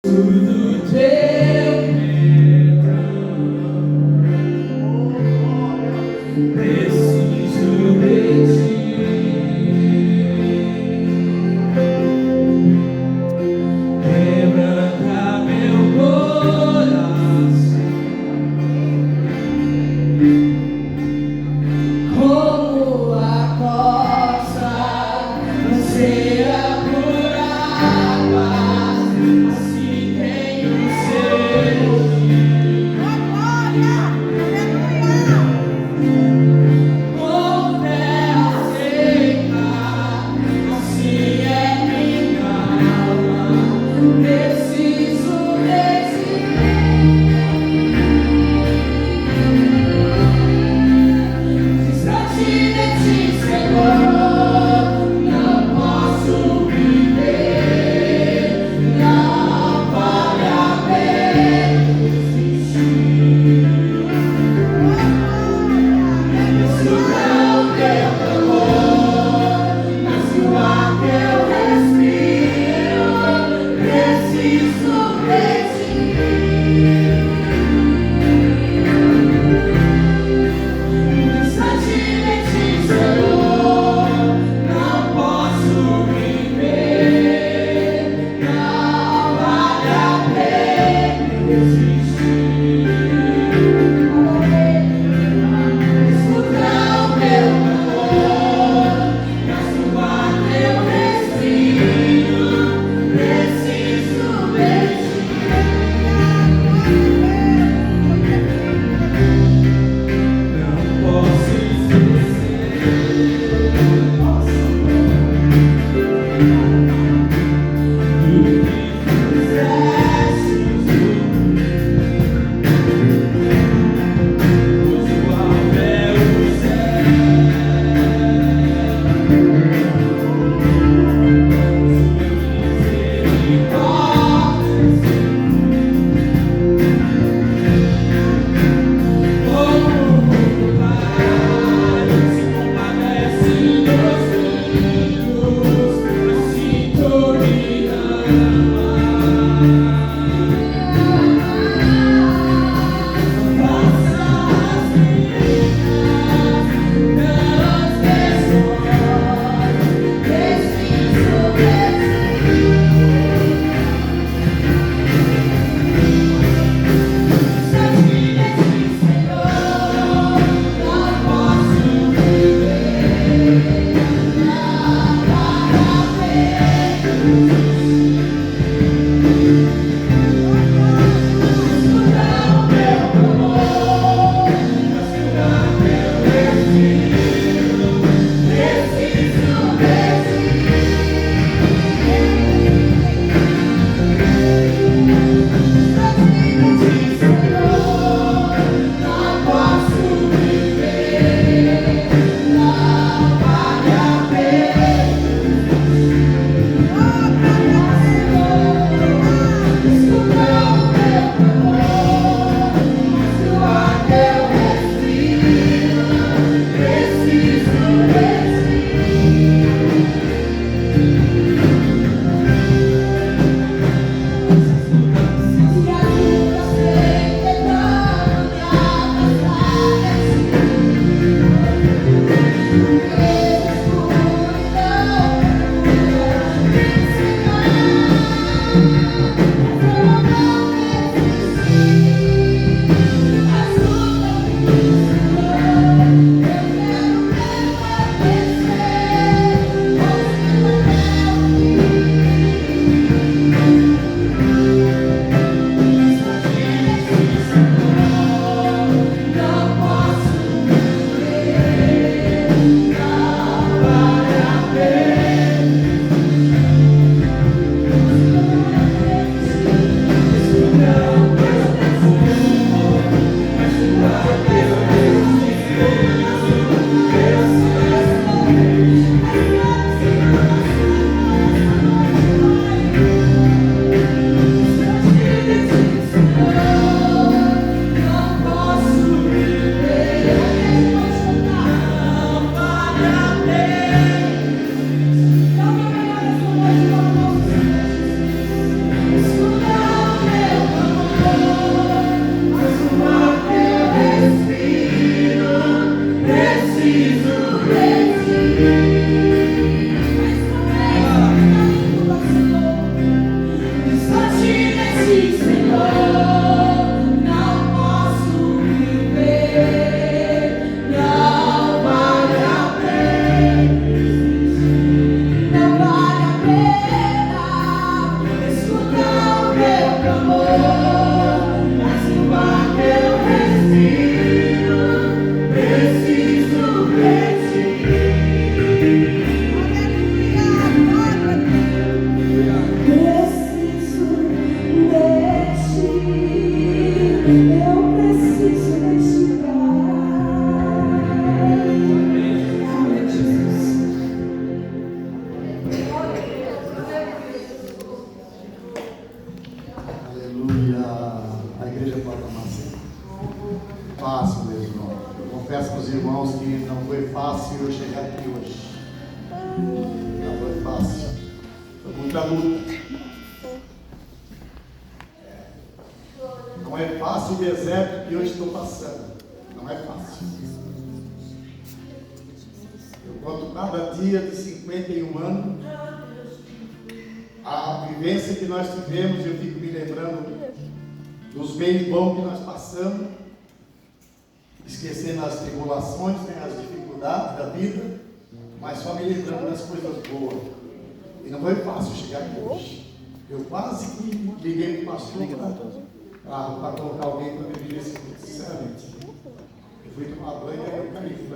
Tudo teu preciso de ti. Quebranta meu coração como a costa anseia por águas, assim tenho sede. igreja pode amar sempre? Fácil, meu irmão. Eu confesso para os irmãos que não foi fácil eu chegar aqui hoje. Não foi fácil. Foi muita luta. Não é fácil o deserto que eu estou passando. Não é fácil. Eu conto cada dia de 51 anos. A vivência que nós tivemos, eu fico me lembrando dos bens bons que nós passamos, esquecendo as tribulações, né, as dificuldades da vida, mas só me lembrando das coisas boas. E não foi fácil chegar aqui hoje. Eu quase que liguei para o pastor para colocar alguém para me vir esse culto, sinceramente. Eu fui tomar banho e eu caí aqui.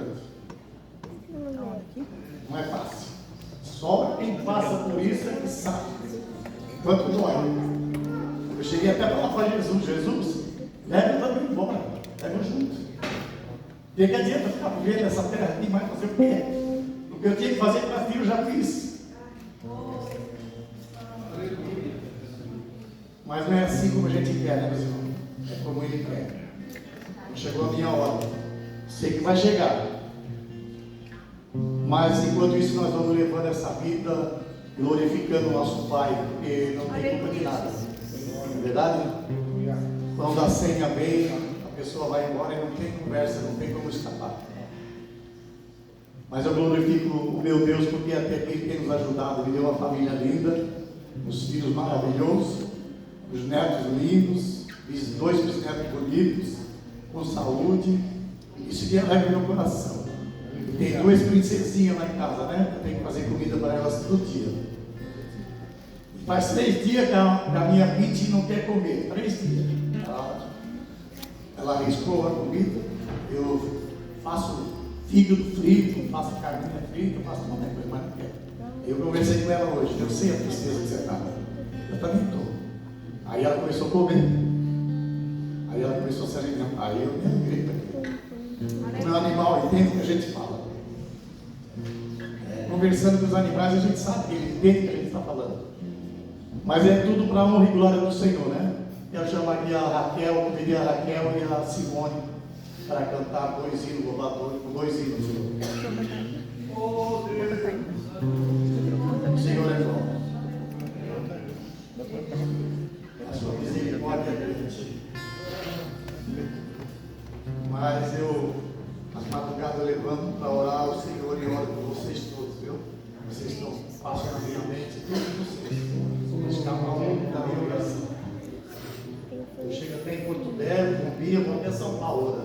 Não é fácil. Só quem passa por isso é que sabe quanto dói. Eu cheguei até para falar para Jesus: Jesus, leva eu também embora, leva eu junto. O que adianta ficar vivendo nessa terra aqui, mais fazer o quê? O que eu tinha que fazer para ti eu já fiz. Mas não é assim como a gente quer, né, meus irmãos? É como ele quer. Não chegou a minha hora. Sei que vai chegar. Mas enquanto isso nós vamos levando essa vida glorificando o nosso Pai, porque não tem culpa de nada. Não é verdade? Quando a senha vem, a pessoa vai embora e não tem conversa, não tem como escapar. Mas eu glorifico o meu Deus porque até aqui Ele tem nos ajudado. Me deu uma família linda, os filhos maravilhosos, os netos lindos, dois bisnetos bonitos, com saúde. Isso que leva no meu coração. Tem duas princesinhas lá em casa, né? Eu tenho que fazer comida para elas todo dia. Faz 3 dias que a minha Pitty não quer comer. 3 dias. Ela arriscou a comida. Eu faço fígado frito, faço carninha frita, faço qualquer coisa, mas não quer. Eu conversei com ela hoje. Eu sei a tristeza que você está. Eu também estou. Aí ela começou a comer. Aí ela começou a se alimentar. Aí eu me alegrei para aqui. O meu animal entende o que a gente fala. Conversando com os animais, a gente sabe que ele entende o que a gente está falando. Mas é tudo para a honra e glória do Senhor, né? Eu chamaria a Raquel, eu pediria a Raquel e a Simone para cantar 2 hinos louvadores, 2 hinos. Oh, Deus! O Senhor é bom. A sua misericórdia é grande. Mas eu, às madrugadas, eu levanto para orar ao Senhor e oro por vocês todos, viu? Vocês estão passando a minha mente, todos vocês. Mas cada um da minha oração. Eu chego até em Porto Belo, Cumbia, vou até São Paulo. Né?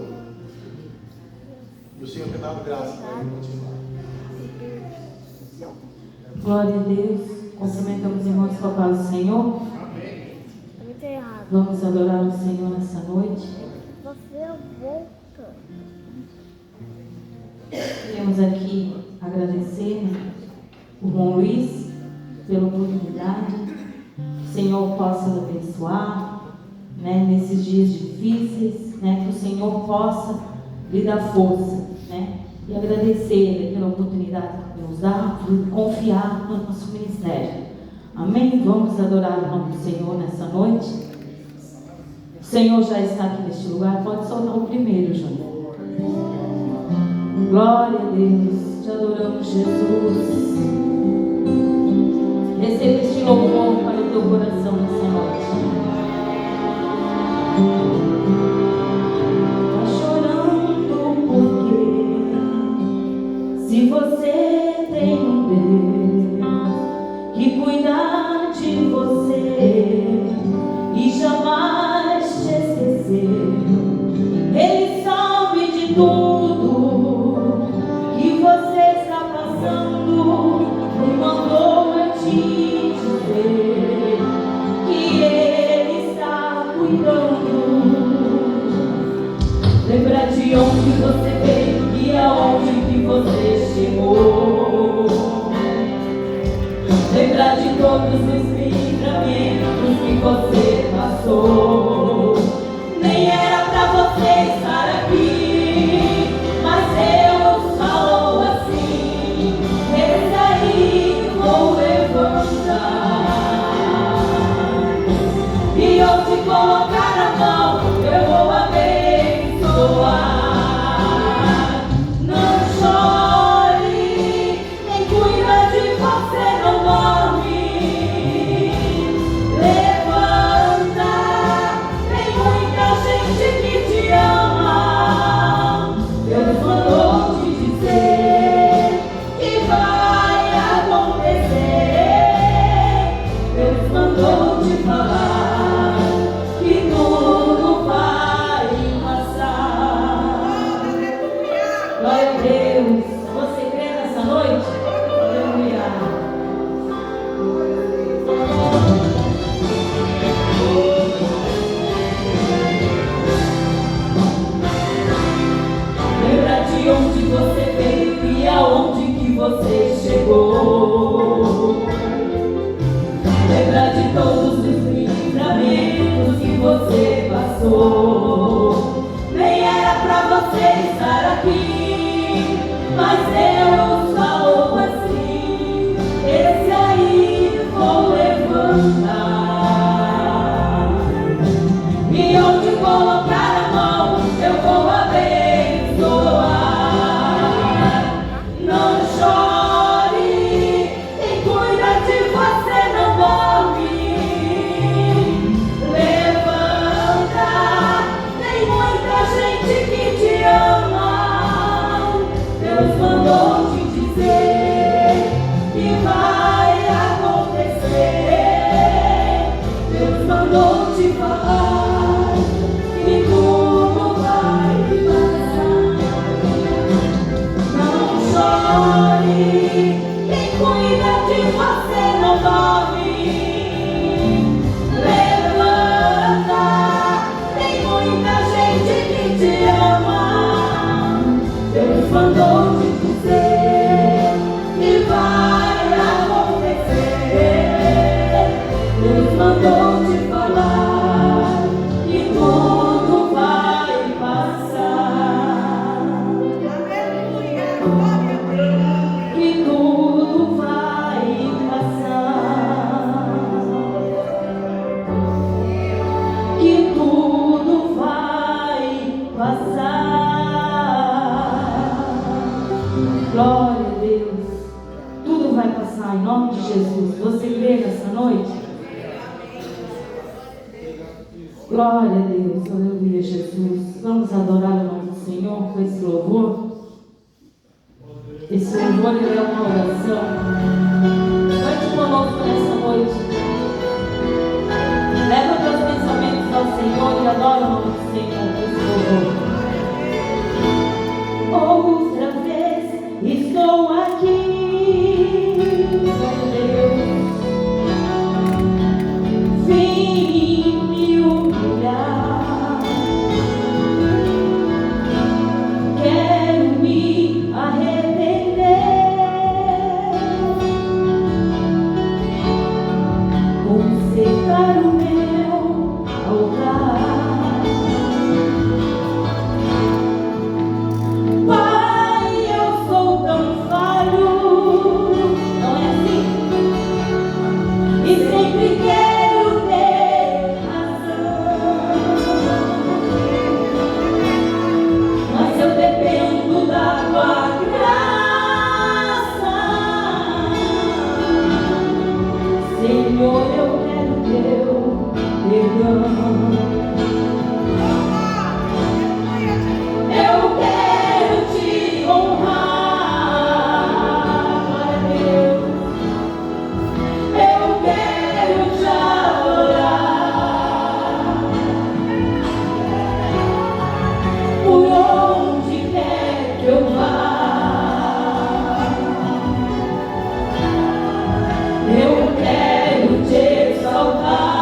E o Senhor tem dado graça para eu continuar. Glória a Deus. Cumprimentamos os irmãos com a paz do Senhor. Amém. Vamos adorar o Senhor nessa noite. Queremos aqui agradecer o irmão Luiz pela oportunidade. Que o Senhor possa abençoar, né, nesses dias difíceis, né, que o Senhor possa lhe dar força, né, e agradecer pela oportunidade que nos dá de confiar no nosso ministério. Amém? Vamos adorar o nome do Senhor nessa noite. O Senhor já está aqui neste lugar. Pode soltar o primeiro, João. Glória a Deus, te adoramos, Jesus. Receba este louvor para o teu coração nessa noite. Está chorando porque se você tem um Deus que cuida de você e jamais te esqueceu, Ele sabe de tudo que você está passando e mandou eu te dizer que Ele está cuidando. Lembra de onde você veio e aonde que você chegou. Lembra de todos os livramentos que você passou. Nem era pra você estar aqui, mas Deus falou assim: esse aí vou levantar. E onde colocar a mão, você passou. Nem era pra você estar aqui, mas Deus falou assim: esse aí vou levantar. E onde colocar a mão, eu vou abençoar. Não chore, quem cuida de você não dorme. Levanta, tem muita gente que te ama. Deus mandou te dizer que vai acontecer. Deus mandou te falar que tudo vai passar. Não chore, quem cuida de você não dorme. Levanta, tem muita gente que te ama. Deus mandou te dizer que vai acontecer. Deus mandou te falar que tudo vai passar. Que tudo vai passar. Que tudo vai passar. Glória a Deus. Tudo vai passar em nome de Jesus. Você crê nessa noite? Glória a Deus. Aleluia, Jesus. Vamos adorar o nome do Senhor com esse louvor. Esse louvor ele é uma oração. Cante conosco nessa noite. Leva teus pensamentos ao Senhor e adora o nome do Senhor com esse louvor. Outra vez estou aqui, meu Deus. Vim me humilhar. Quero me arrepender. Consertar o meu altar. Pai, eu sou tão falho, não é assim? E sempre quero ter razão, mas eu dependo da tua graça. Senhor, eu quero teu perdão. Eu quero te honrar, glória a Deus. Eu quero te adorar. Por onde quer que eu vá, eu quero te exaltar.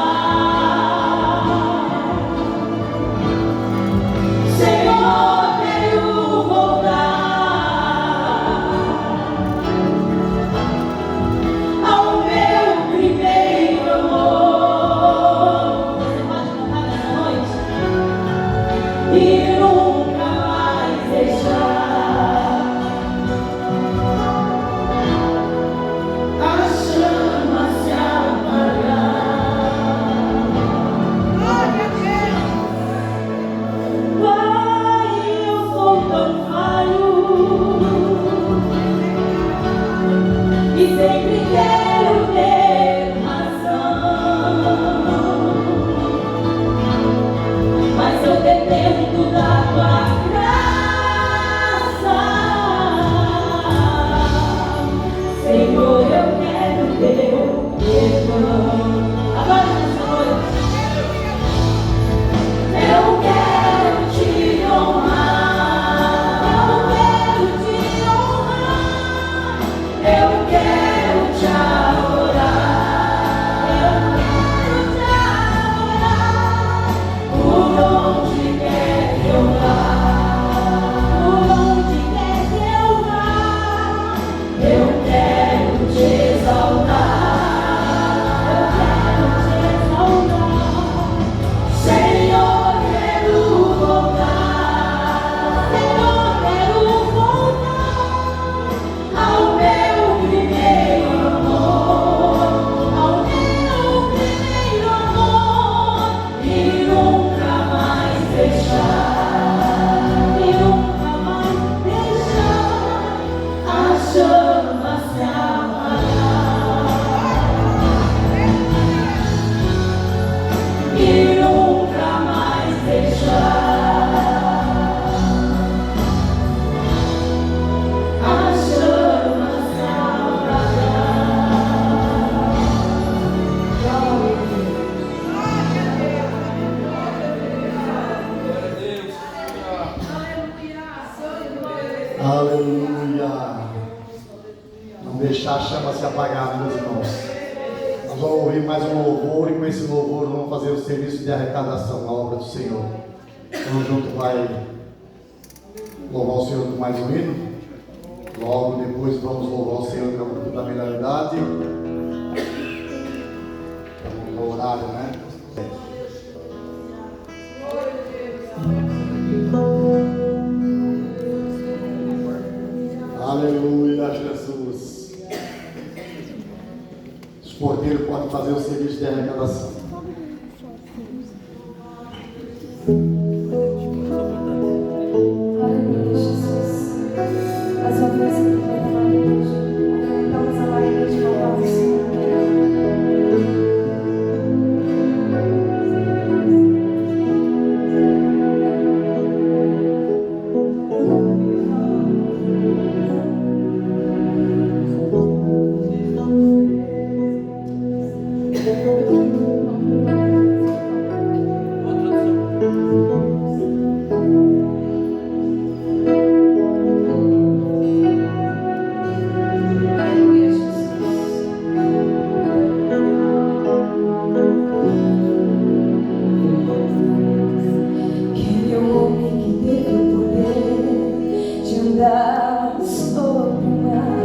Aleluia. Não deixar a chama se apagar, meus irmãos. Nós vamos ouvir mais um louvor e com esse louvor vamos fazer o serviço de arrecadação na obra do Senhor. Vamos junto, vai louvar o Senhor com mais um hino. Logo depois vamos louvar o Senhor com o culto da melhor idade. Estamos no horário, né? Aleluia, Jesus. Os porteiros podem fazer o serviço de arrecadação. Aleluia, Jesus. Mais uma vez, aumentamos a alegria de louvar o Senhor. Aleluia, Jesus. Quem é o homem que teve o poder de andar sobre o mar?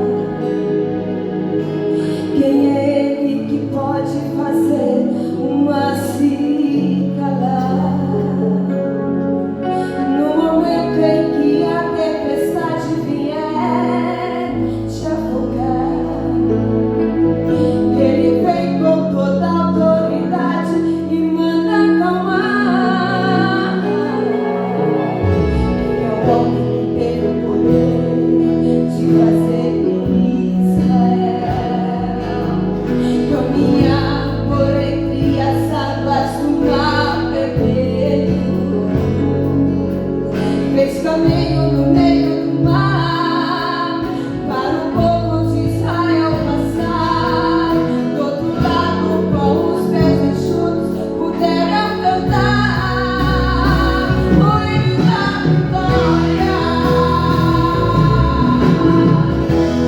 Quem é ele que pode fazer o mar se calar? No momento em que a tempestade vier te afogar, ele vem com toda a autoridade e manda acalmar. Quem é o homem que teve o poder de fazer Israel caminhar por entre as águas do mar vermelho? Fez caminho no meio do mar para o povo de Israel passar. Do outro lado, com os pés enxutos, puderam cantar o hino da vitória.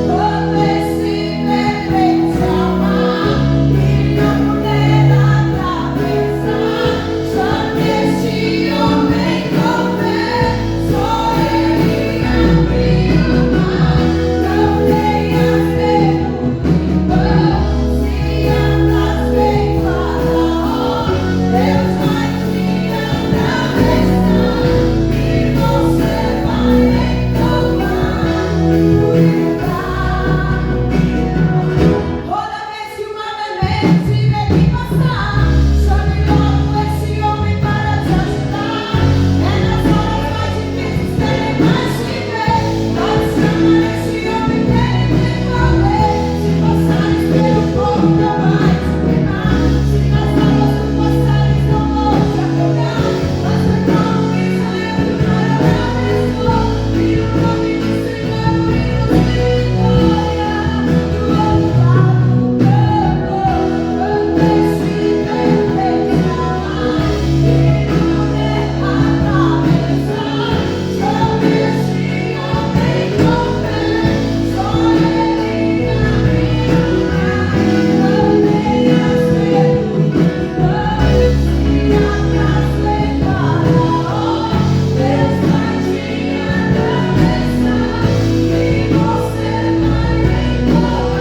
Todo esse perfeito amar que não puder atravessar, só deste homem com fé, só ele abriu o mar. Não tenhas medo, irmão, se andas bem Faraó, Deus vai te atravessar e você vai encontrar o lugar. Toda vez que uma vermelha se vê que passar, chame logo esse homem para te ajudar. É nas horas mais difíceis que ele mais te vê. Pode chamar esse homem que ele tem poder. Se passares pelo fogo não vai te queimar, se nas águas tu passares não vão te afogar. Mas foi como Israel que o mar atravessou, e o nome do Senhor o hino de vitória. Do outro lado quando esse perfeito amar que não puder atravessar, chame esse homem com fé, só ele abriu o mar. Não tenhas medo, irmão, se andas bem Faraó, Deus vai te atravessar e você vai encontrar o lugar.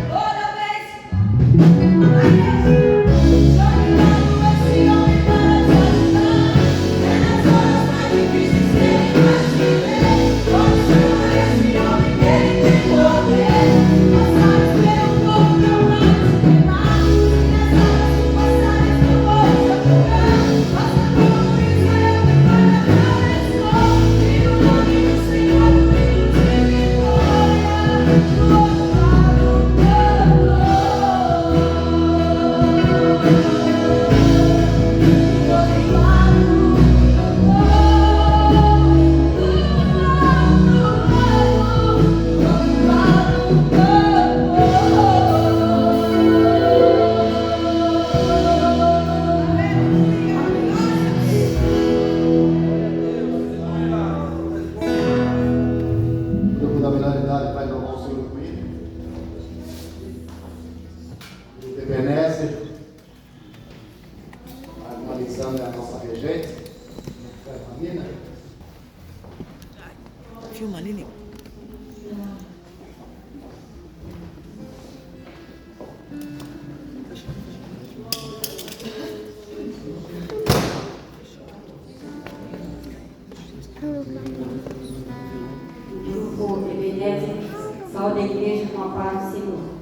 Toda vez, chame logo esse homem para te ajudar. É nas horas mais difíceis que ele mais te vê. Pode chamar esse homem que ele tem poder. Passares pelo fogo não vai te queimar, se nas águas tu passares não vão te afogar. Mas foi como Israel que o mar atravessou, e o nome do Senhor o hino de vitória. Do outro lado Grupo Ebenezer, saúde a igreja com a paz do Senhor.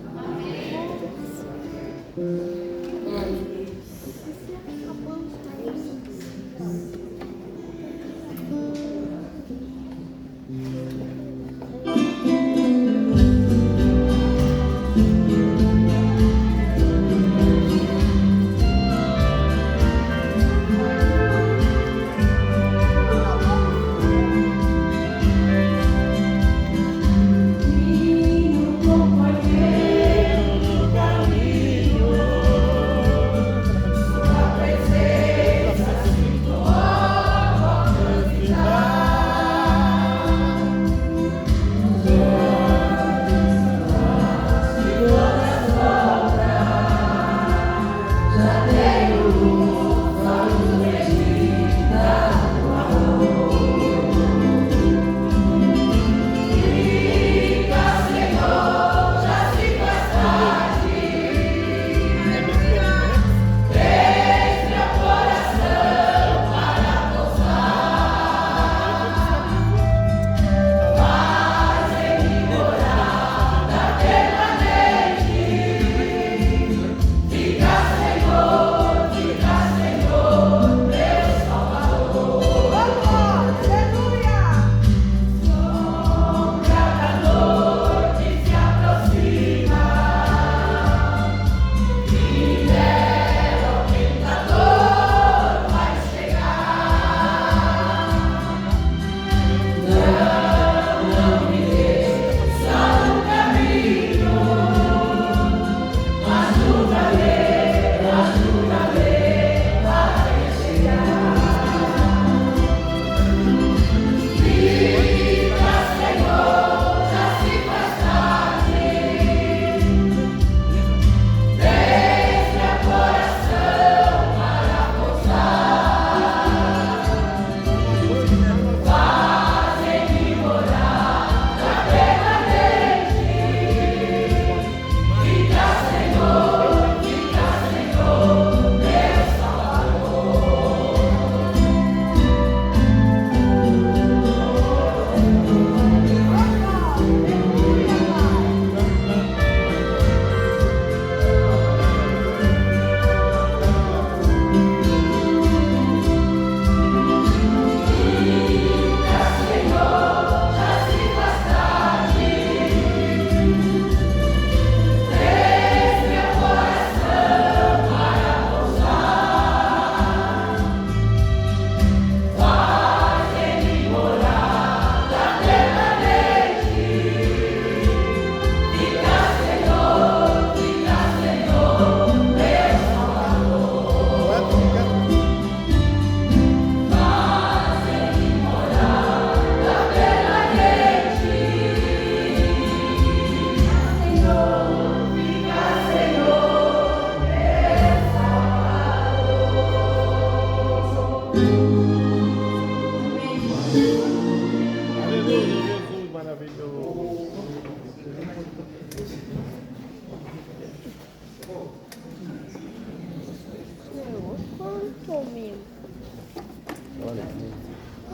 Glória a Deus.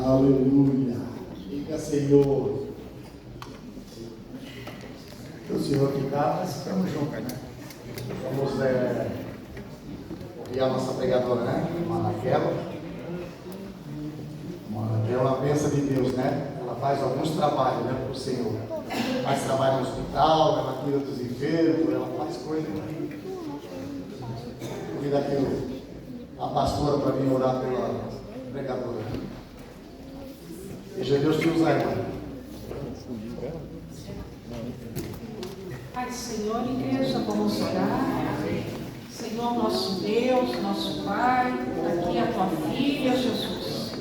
Aleluia. Diga, Senhor. Se o Senhor ficar, nós ficamos juntos, né? Vamos ouvir a nossa pregadora, né? Manaquela. É uma bênção de Deus, né? Ela faz alguns trabalhos, né, para o Senhor. Faz trabalho no hospital, ela cuida dos enfermos, ela faz coisas que... Convida aqui a pastora para vir orar pela pregadora. Deixa Deus te usar, irmã. Pai, Senhor, igreja, vamos orar. Senhor, nosso Deus, nosso Pai, aqui a tua filha, Jesus.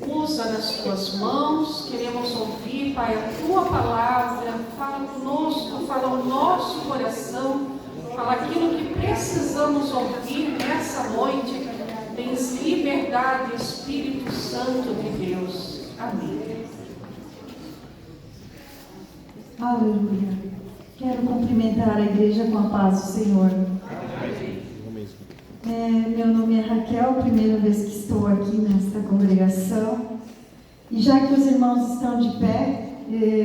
Usa nas tuas mãos, queremos ouvir, Pai, a tua palavra. Fala conosco, fala o nosso coração, fala aquilo que precisamos ouvir nessa noite. Tens liberdade, Espírito Santo de Deus. Amém. Aleluia. Quero cumprimentar a igreja com a paz do Senhor. Meu nome é Raquel, primeira vez que estou aqui nesta congregação. E já que os irmãos estão de pé,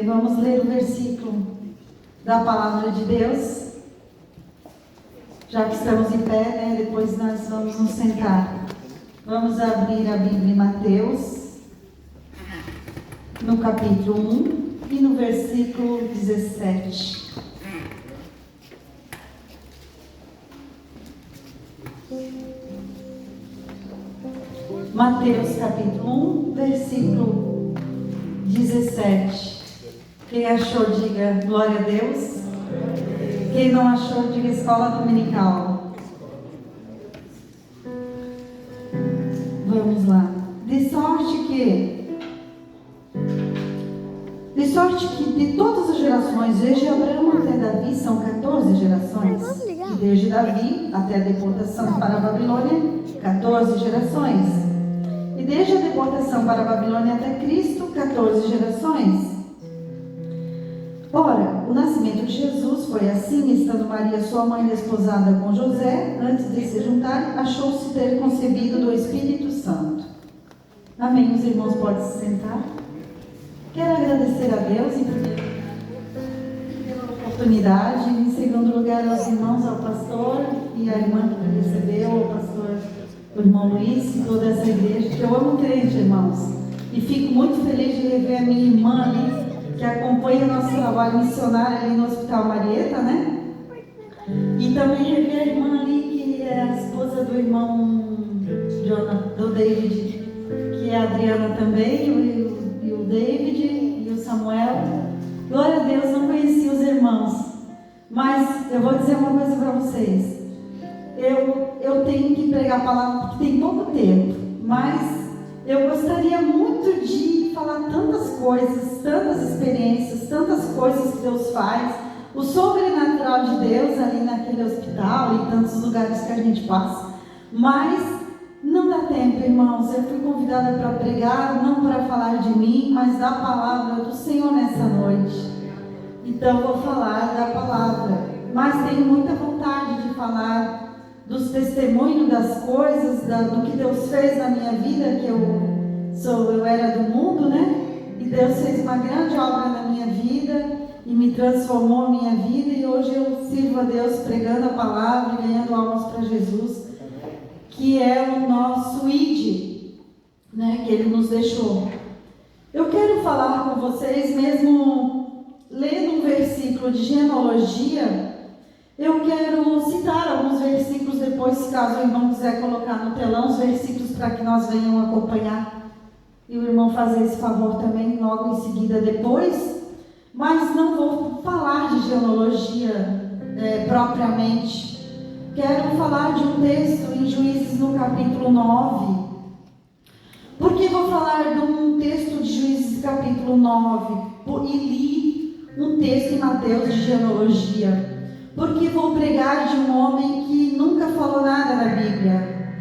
vamos ler o versículo da palavra de Deus. Já que estamos em pé, depois nós vamos nos sentar. Vamos abrir a Bíblia em Mateus, no capítulo 1 e no versículo 17. Mateus capítulo 1, versículo 17. Quem achou, diga glória a Deus. Quem não achou, diga escola dominical. Vamos lá. De sorte que de todas as gerações, desde Abraão até Davi, são 14 gerações. E desde Davi até a deportação para a Babilônia, 14 gerações. E desde a deportação para a Babilônia até Cristo, 14 gerações. Ora, o nascimento de Jesus foi assim, estando Maria, sua mãe, desposada com José, antes de se juntar, achou-se ter concebido do Espírito Santo. Amém. Os irmãos podem se sentar. Quero agradecer a Deus, em primeiro lugar, pela oportunidade, em segundo lugar, aos irmãos, ao pastor e à irmã que me recebeu, ao pastor, o irmão Luiz e toda essa igreja, que eu amo crente, irmãos. E fico muito feliz de rever a minha irmã ali, que acompanha o nosso trabalho missionário ali no Hospital Marieta, né? E também rever a irmã ali, que é a esposa do irmão do David, que é a Adriana também, e o David e o Samuel. Glória a Deus, não conheci os irmãos, mas eu vou dizer uma coisa para vocês. Eu tenho que pregar a palavra porque tem pouco tempo, mas eu gostaria muito de falar tantas coisas, tantas experiências, tantas coisas que Deus faz, o sobrenatural de Deus ali naquele hospital e tantos lugares que a gente passa, mas não dá tempo, irmãos. Eu fui convidada para pregar, não para falar de mim, mas da palavra do Senhor nessa noite. Então vou falar da palavra, mas tenho muita vontade de falar dos testemunhos, das coisas, do que Deus fez na minha vida, que eu era do mundo, né? E Deus fez uma grande obra na minha vida e me transformou a minha vida, e hoje eu sirvo a Deus pregando a palavra e ganhando almas para Jesus, que é o nosso ID, né? Que Ele nos deixou. Eu quero falar com vocês, mesmo lendo um versículo de genealogia. Eu quero citar alguns versículos depois, caso o irmão quiser colocar no telão os versículos para que nós venham acompanhar. E o irmão fazer esse favor também logo em seguida depois. Mas não vou falar de genealogia propriamente. Quero falar de um texto em Juízes no capítulo 9. Por que vou falar de um texto de Juízes capítulo 9? E li um texto em Mateus de genealogia. Porque vou pregar de um homem que nunca falou nada na Bíblia.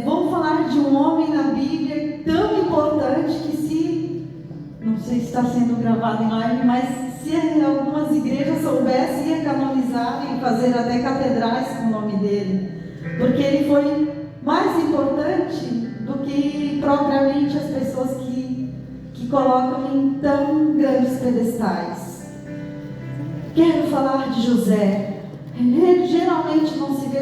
Vou falar de um homem na Bíblia tão importante que não sei se está sendo gravado em live, mas se algumas igrejas soubessem, ia canonizar e fazer até catedrais com o nome dele. Porque ele foi mais importante do que propriamente as pessoas que colocam em tão grandes pedestais. Quero falar de José. Geralmente não se vê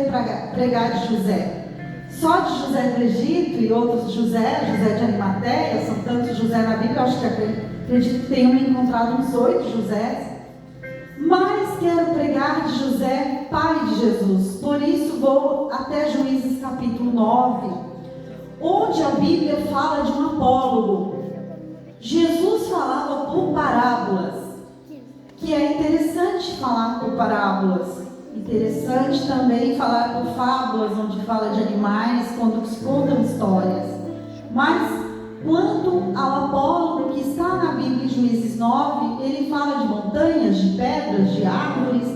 pregar de José. Só de José do Egito e outros José de Arimateia, são tantos José na Bíblia, acho que acredito que tenham encontrado uns 8 José. Mas quero pregar de José, pai de Jesus. Por isso vou até Juízes capítulo 9, onde a Bíblia fala de um apólogo. Jesus falava por parábolas. Que é interessante falar por parábolas, interessante também falar por fábulas, onde fala de animais, quando se contam histórias. Mas, quanto ao apólogo que está na Bíblia em Juízes 9, ele fala de montanhas, de pedras, de árvores,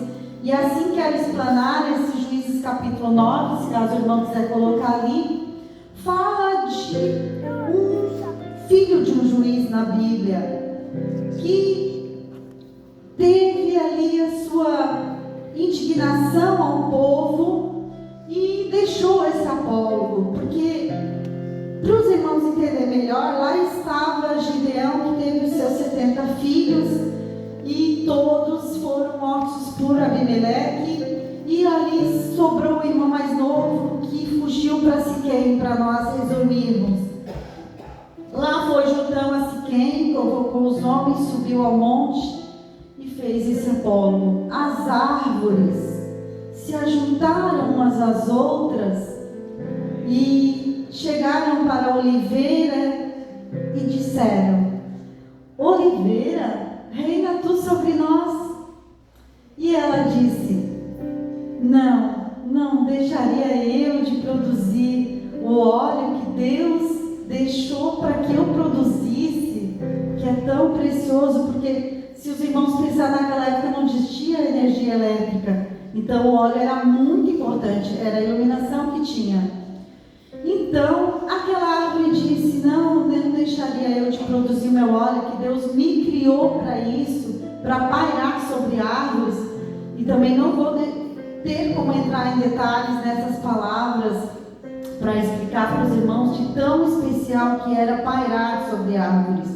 e assim quero explanar esse Juízes capítulo 9, se caso o irmão quiser colocar ali, fala de um filho de um juiz na Bíblia, que teve ali a sua indignação ao povo e deixou esse Apólogo, porque, para os irmãos entenderem melhor, lá estava Gideão, que teve os seus 70 filhos, e todos foram mortos por Abimeleque, e ali sobrou o irmão mais novo, que fugiu para Siquém, para nós resumirmos. Lá foi Jotão a Siquém, convocou os homens, subiu ao monte e fez esse Apólogo. As árvores se ajuntaram umas às outras e chegaram para a oliveira e disseram: Oliveira, reina tu sobre nós. E ela disse: Não deixaria eu de produzir o óleo que Deus deixou para que eu produzisse, que é tão precioso, porque se os irmãos pensarem, naquela época não existia energia elétrica, então o óleo era muito importante, era a iluminação que tinha. Então aquela árvore disse: não deixaria eu de produzir o meu óleo, que Deus me criou para isso, para pairar sobre árvores. E também não vou ter como entrar em detalhes nessas palavras para explicar para os irmãos de tão especial que era pairar sobre árvores.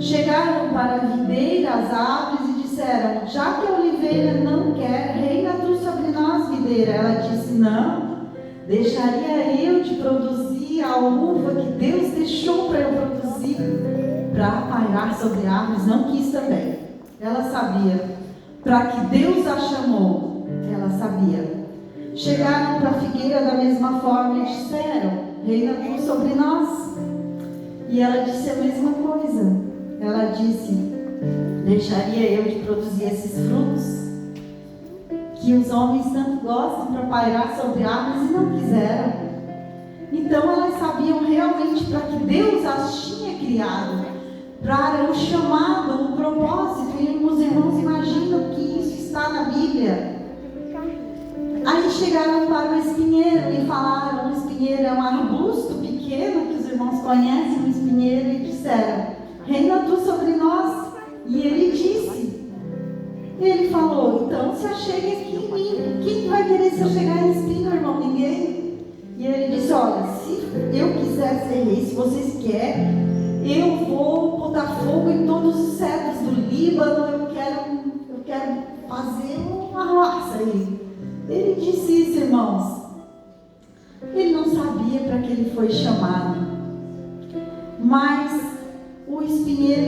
Chegaram para a videira as árvores e disseram: já que a oliveira não quer, reina tu sobre nós, videira. Ela disse: não deixaria eu de produzir a uva que Deus deixou para eu produzir, para pairar sobre árvores. Não quis também. Ela sabia, para que Deus a chamou, ela sabia. Chegaram para a figueira da mesma forma e disseram: reina tu sobre nós. E ela disse a mesma coisa. Ela disse: deixaria eu de produzir esses frutos que os homens tanto gostam para pairar sobre árvores, e não quiseram. Então elas sabiam realmente para que Deus as tinha criado, para o chamado, o propósito. E os irmãos imaginam que isso está na Bíblia. Aí chegaram para o espinheiro e falaram: o espinheiro é um arbusto pequeno que os irmãos conhecem, o espinheiro, e disseram: reina tu sobre nós. E ele falou: então se achegue aqui em mim. Quem vai querer se achegar em espinho, irmão? Ninguém. E ele disse: olha, se eu quiser ser rei, se vocês querem, eu vou botar fogo em todos os cedros do Líbano, eu quero fazer uma raça aí. Ele disse isso, irmãos. Ele não sabia para que ele foi chamado, mas o espinheiro,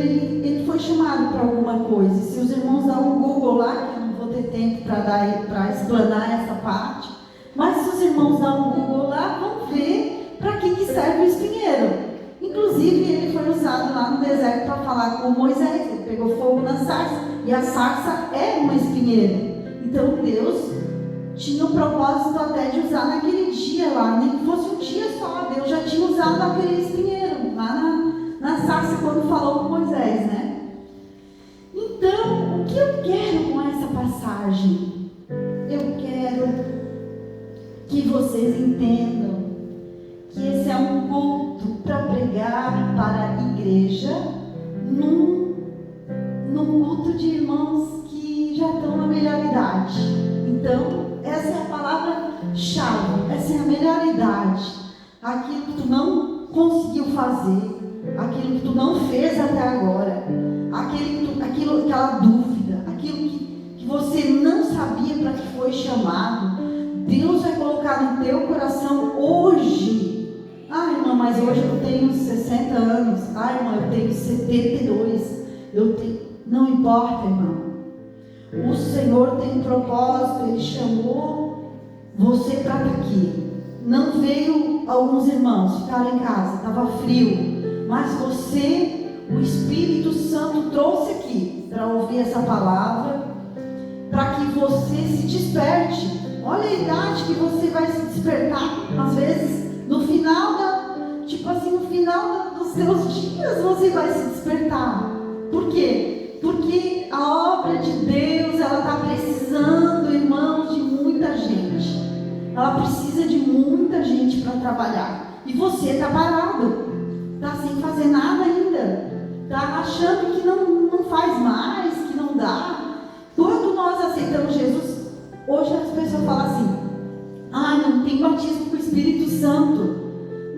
ele foi chamado para alguma coisa. Se os irmãos dão um Google lá, que eu não vou ter tempo para explanar essa parte, mas se os irmãos dão um Google lá, vão ver para que serve o espinheiro. Inclusive, ele foi usado lá no deserto para falar com Moisés. Ele pegou fogo na sarça, e a sarça é uma espinheiro. Então Deus tinha o propósito até de usar naquele dia lá, nem que fosse um dia só. Deus já tinha usado aquele espinheiro lá na sarça, quando falou com Moisés, né? Então, o que eu quero com essa passagem? Eu quero que vocês entendam que esse é um culto para pregar para a igreja num culto de irmãos que já estão na melhor idade. Então, essa é a palavra-chave, essa é a melhor idade. Aquilo que tu não conseguiu fazer, aquilo que tu não fez até agora, aquela dúvida, aquilo que você não sabia para que foi chamado, Deus vai colocar no teu coração hoje. Ah, irmã, mas hoje eu tenho 60 anos. Ah, irmã, eu tenho 72. Não importa, irmão. O Senhor tem um propósito. Ele chamou você para estar aqui. Não veio alguns irmãos, ficaram em casa, estava frio, mas você, o Espírito Santo trouxe aqui para ouvir essa palavra, para que você se desperte. Olha a idade que você vai se despertar. Às vezes, no final dos seus dias, você vai se despertar. Por quê? Porque a obra de Deus, ela está precisando, irmãos, de muita gente. Ela precisa de muita gente para trabalhar. E você está parado, está sem fazer nada ainda, está achando que não faz mais, que não dá, aceitamos Jesus, hoje as pessoas falam assim: ah, não tem batismo com o Espírito Santo.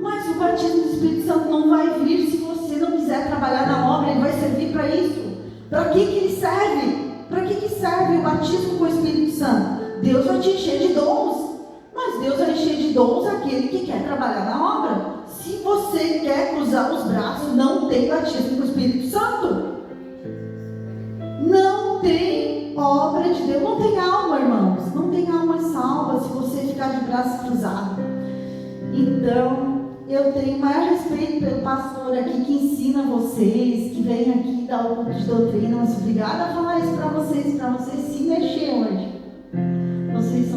Mas o batismo do Espírito Santo não vai vir se você não quiser trabalhar na obra. Ele vai servir para isso. Para que ele serve? Para que serve o batismo com o Espírito Santo? Deus vai te encher de dons, mas Deus vai encher de dons aquele que quer trabalhar na obra. Se você quer cruzar os braços, não tem batismo com o Espírito Santo. Não tem obra de Deus, não tem alma, irmãos. Não tem alma salva se você ficar de braço cruzado. Então, eu tenho maior respeito pelo pastor aqui que ensina vocês, que vem aqui dar o culto de doutrina. Mas obrigada a falar isso para vocês se mexer hoje. Vocês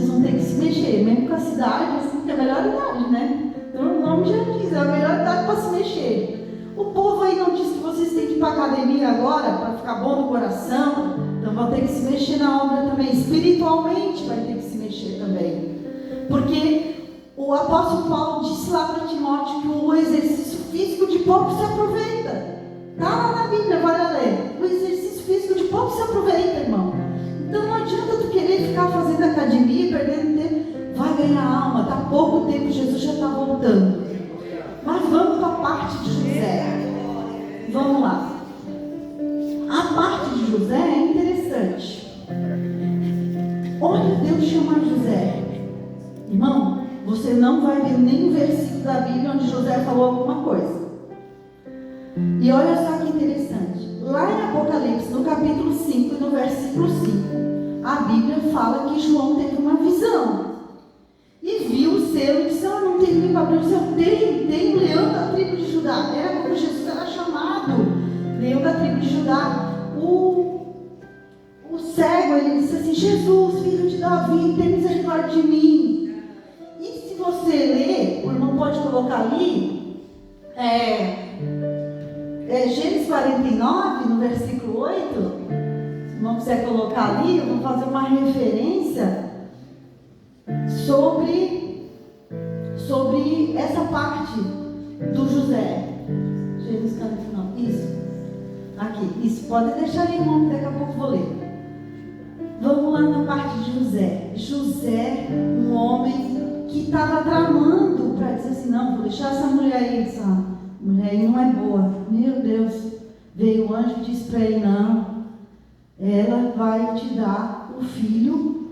vão ter que se mexer, mesmo com a cidade, assim, que é a melhor idade, né? Então o nome já diz, é a melhor idade para se mexer. O povo aí não diz que vocês têm que ir para a academia agora, para ficar bom no coração. Então vão ter que se mexer na obra também. Espiritualmente vai ter que se mexer também. Porque o apóstolo Paulo disse lá para Timóteo que o exercício físico de pouco se aproveita. Está lá na Bíblia, vai ler. O exercício físico de pouco se aproveita, irmão. Então não adianta tu querer ficar fazendo academia, perdendo tempo. Vai ganhar alma, está pouco tempo, Jesus já está voltando. Mas vamos para a parte de José. Vamos lá. A parte de José é interessante. Olha Deus chamar José. Irmão, você não vai ver nenhum versículo da Bíblia onde José falou alguma coisa. E olha só que interessante. Lá em Apocalipse, no capítulo 5 e no versículo 5, a Bíblia fala que João teve uma visão. E viu o selo e disse: ah, não tem ninguém para abrir o selo. Tem o leão da tribo de Judá. Era como Jesus era chamado, leão da tribo de Judá. O cego, ele disse assim: Jesus, filho de Davi, tem misericórdia de mim. E se você ler, o irmão pode colocar ali, Gênesis 49, no versículo 8, se o irmão quiser colocar ali, eu vou fazer uma referência sobre essa parte do José. Gênesis 49, isso, aqui, isso, pode deixar aí, irmão, que daqui a pouco eu vou ler. Vamos lá na parte de José. José, um homem que estava tramando para dizer assim: não, vou deixar essa mulher aí, essa mulher aí não é boa. Meu Deus, veio o anjo e disse para ele: não, ela vai te dar o filho,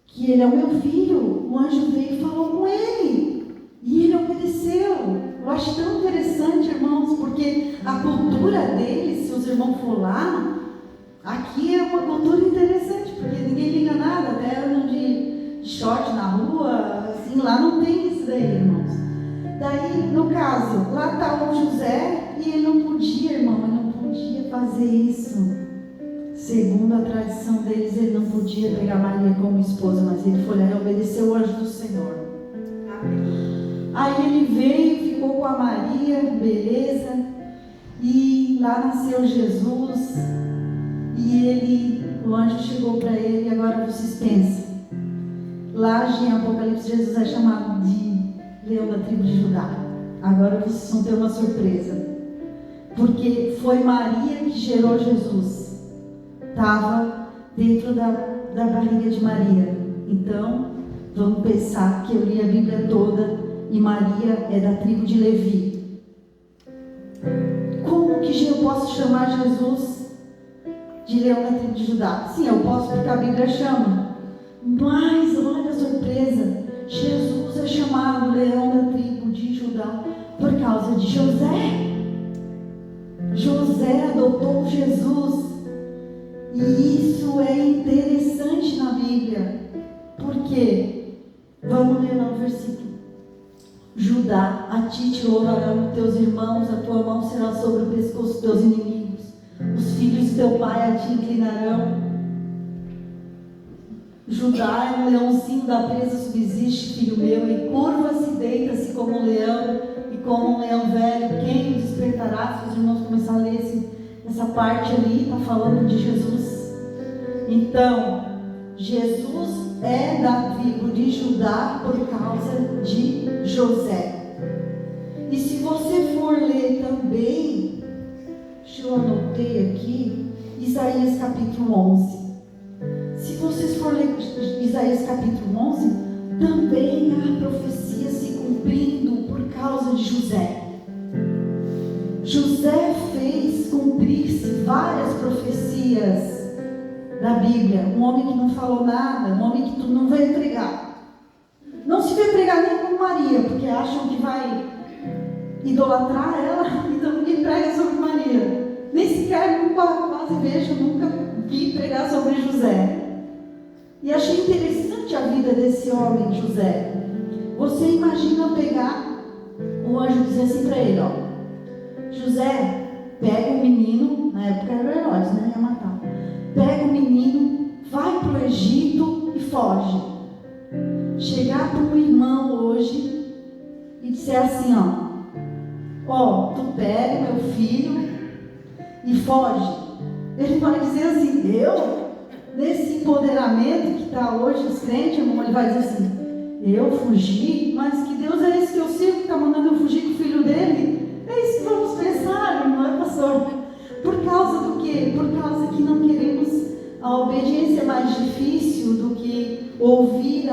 que ele é o meu filho. O anjo veio e falou com ele, e ele obedeceu. Eu acho tão interessante, irmãos, porque a cultura deles, se os irmãos for lá, aqui é uma cultura interessante, porque ninguém liga nada, até andam de short na rua, assim, lá não tem isso daí, irmãos. Daí, no caso, lá está o José, e ele não podia, irmão, ele não podia fazer isso. Segundo a tradição deles, ele não podia pegar Maria como esposa, mas ele foi lá e obedeceu o anjo do Senhor. Aí ele veio, ficou com a Maria, beleza, e lá nasceu Jesus. E o anjo chegou para ele, e agora vocês pensam, lá em Apocalipse, Jesus é chamado de leão da tribo de Judá. Agora vocês vão ter uma surpresa, porque foi Maria que gerou Jesus, estava dentro da barriga de Maria. Então, vamos pensar que eu li a Bíblia toda, e Maria é da tribo de Levi. Como que eu posso chamar Jesus de leão da tribo de Judá? Sim, eu posso, porque a Bíblia chama. Mas, olha a surpresa, Jesus é chamado leão da tribo de Judá por causa de José. José adotou Jesus. E isso é interessante na Bíblia. Por quê? Vamos ler lá o versículo. Judá, a ti te louvarão teus irmãos, a tua mão será sobre o pescoço dos teus inimigos. Os filhos de teu pai a ti inclinarão. Judá é um leãozinho da presa, subsiste, filho meu, e curva-se, deita-se como um leão, e como um leão velho, quem o despertará? Se os irmãos começarem a ler essa parte ali, está falando de Jesus. Então, Jesus é da tribo de Judá por causa de José. E se você for ler também, deixa eu anotei aqui, Isaías capítulo 11. Isaías capítulo 11, também há profecia se cumprindo por causa de José. José fez cumprir-se várias profecias da Bíblia. Um homem que não falou nada, um homem que não veio pregar. Não se veio pregar nem com Maria, porque acham que vai idolatrar ela, então ninguém prega sobre Maria. Nem sequer quase vejo, nunca vi pregar sobre José. E achei interessante a vida desse homem, José. Você imagina pegar o anjo dizer assim para ele, ó: José, pega o menino, na época era o Herodes, né? Ia matar. Pega o menino, vai para o Egito e foge. Chegar para um irmão hoje e dizer assim, ó, tu pega meu filho e foge. Ele vai dizer assim, nesse empoderamento que está hoje os crentes, irmão, ele vai dizer assim, eu fugi, mas que Deus é esse que eu sirvo, que está mandando eu fugir com o filho dele? É isso que vamos pensar, irmão, pastor. Por causa do quê? Por causa que não queremos, a obediência é mais difícil do que ouvir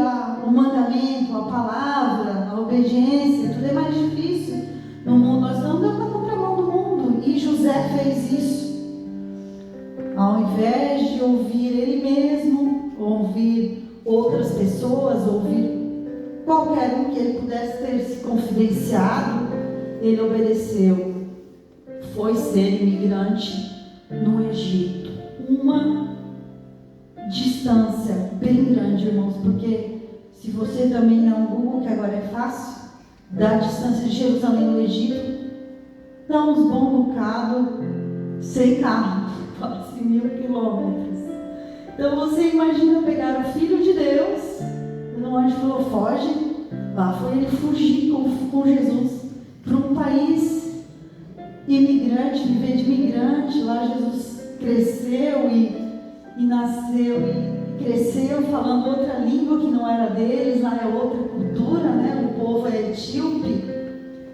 o mandamento, a palavra, a obediência, tudo é mais difícil no mundo. Nós não andamos na contramão do mundo. E José fez isso. Ao invés de ouvir ele mesmo, ouvir outras pessoas, ouvir qualquer um que ele pudesse ter se confidenciado, ele obedeceu. Foi ser imigrante no Egito. Uma distância bem grande, irmãos, porque se você também não Google, que agora é fácil, da distância de Jerusalém no Egito, dá uns bons bocados sem carro, quase 1.000 quilômetros. Então você imagina pegar o Filho de Deus, o anjo falou, foge, lá foi ele fugir com Jesus para um país imigrante, viver de imigrante. Lá Jesus cresceu e nasceu e cresceu falando outra língua que não era deles. Lá é outra cultura, né? O povo é etíope.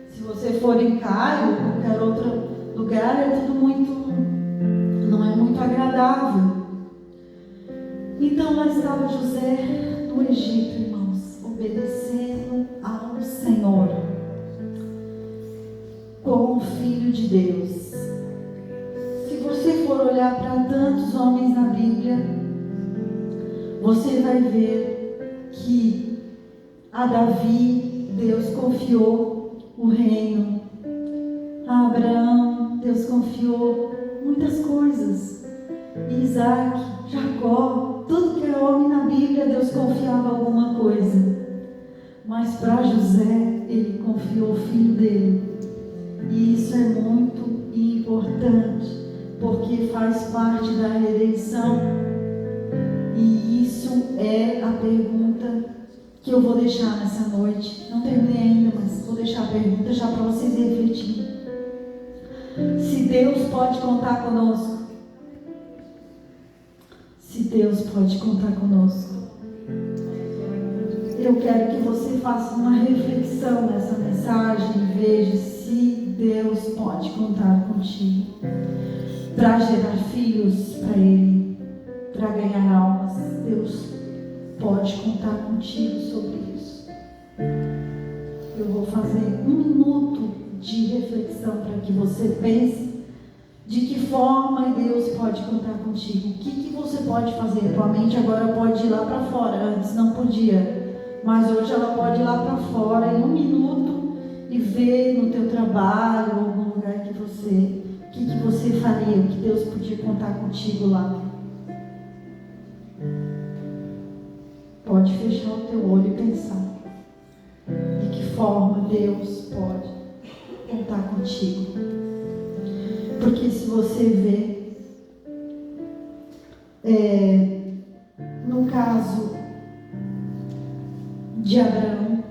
Se você for em Cairo, qualquer outro lugar, é tudo não é muito agradável. Então lá estava José no Egito, irmãos, obedecendo ao Senhor, como o Filho de Deus. Se você for olhar para tantos homens na Bíblia, você vai ver que a Davi, Deus confiou o reino. A Abraão, Deus confiou muitas coisas. Isaac, Jacó, tudo que é homem na Bíblia, Deus confiava alguma coisa. Mas para José, ele confiou o filho dele. E isso é muito importante, porque faz parte da redenção. E isso é a pergunta que eu vou deixar nessa noite. Não terminei ainda, mas vou deixar a pergunta já para vocês refletirem. Se Deus pode contar conosco. Se Deus pode contar conosco. Eu quero que você faça uma reflexão nessa mensagem e veja se Deus pode contar contigo para gerar filhos para Ele, para ganhar almas. Deus pode contar contigo sobre isso. Eu vou fazer 1 minuto de reflexão para que você pense de que forma Deus pode contar contigo. O que você pode fazer? Tua mente agora pode ir lá para fora. Antes não podia, mas hoje ela pode ir lá para fora em 1 minuto e ver no teu trabalho, ou algum lugar que você, o que você faria, o que Deus podia contar contigo lá. Pode fechar o teu olho e pensar de que forma Deus pode contar contigo. Porque se você vê, no caso de Abraão,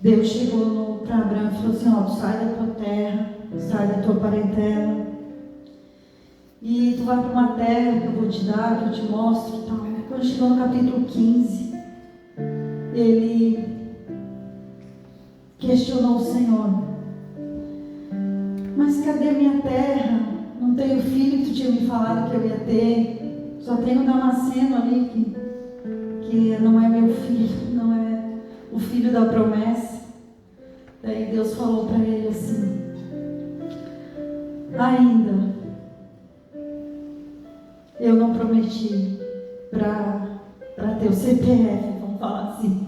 Deus chegou para Abraão e falou assim, ó, sai da tua terra, sai da tua parentela, e tu vai para uma terra que eu vou te dar, que eu te mostro e tal. Quando chegou no capítulo 15, ele questionou o Senhor, mas cadê minha terra? Não tenho filho que tu tinha me falado que eu ia ter. Só tem o Damasceno ali que não é meu filho, não é o filho da promessa. Daí Deus falou para ele assim: ainda eu não prometi para teu CPF, vamos falar assim.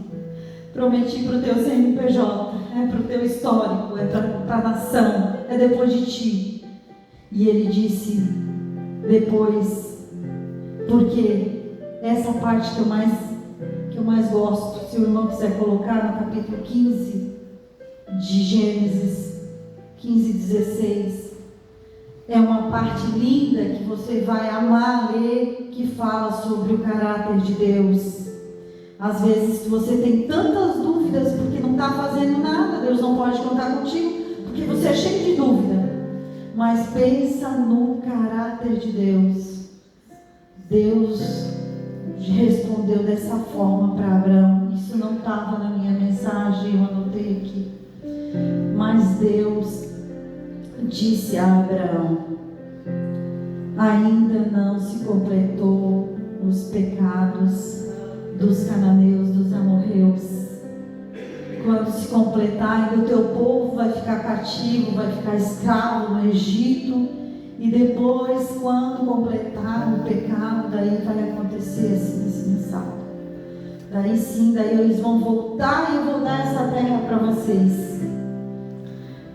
Prometi para o teu CNPJ, é para o teu histórico, é para a nação, é depois de ti. E ele disse depois, porque essa parte que eu mais gosto, se o irmão quiser colocar no capítulo 15 de Gênesis 15:16, é uma parte linda que você vai amar ler, que fala sobre o caráter de Deus. Às vezes você tem tantas dúvidas porque não está fazendo nada, Deus não pode contar contigo, porque você é cheio de dúvida. Mas pensa no caráter de Deus. Deus respondeu dessa forma para Abraão. Isso não estava na minha mensagem, eu anotei aqui. Mas Deus disse a Abraão: ainda não se completou os pecados dos cananeus, dos amorreus. Quando se completar, ainda o teu povo vai ficar cativo, vai ficar escravo no Egito. E depois, quando completar o pecado, daí vai acontecer assim, esse mensal. Daí sim, daí eles vão voltar e eu vou dar essa terra para vocês.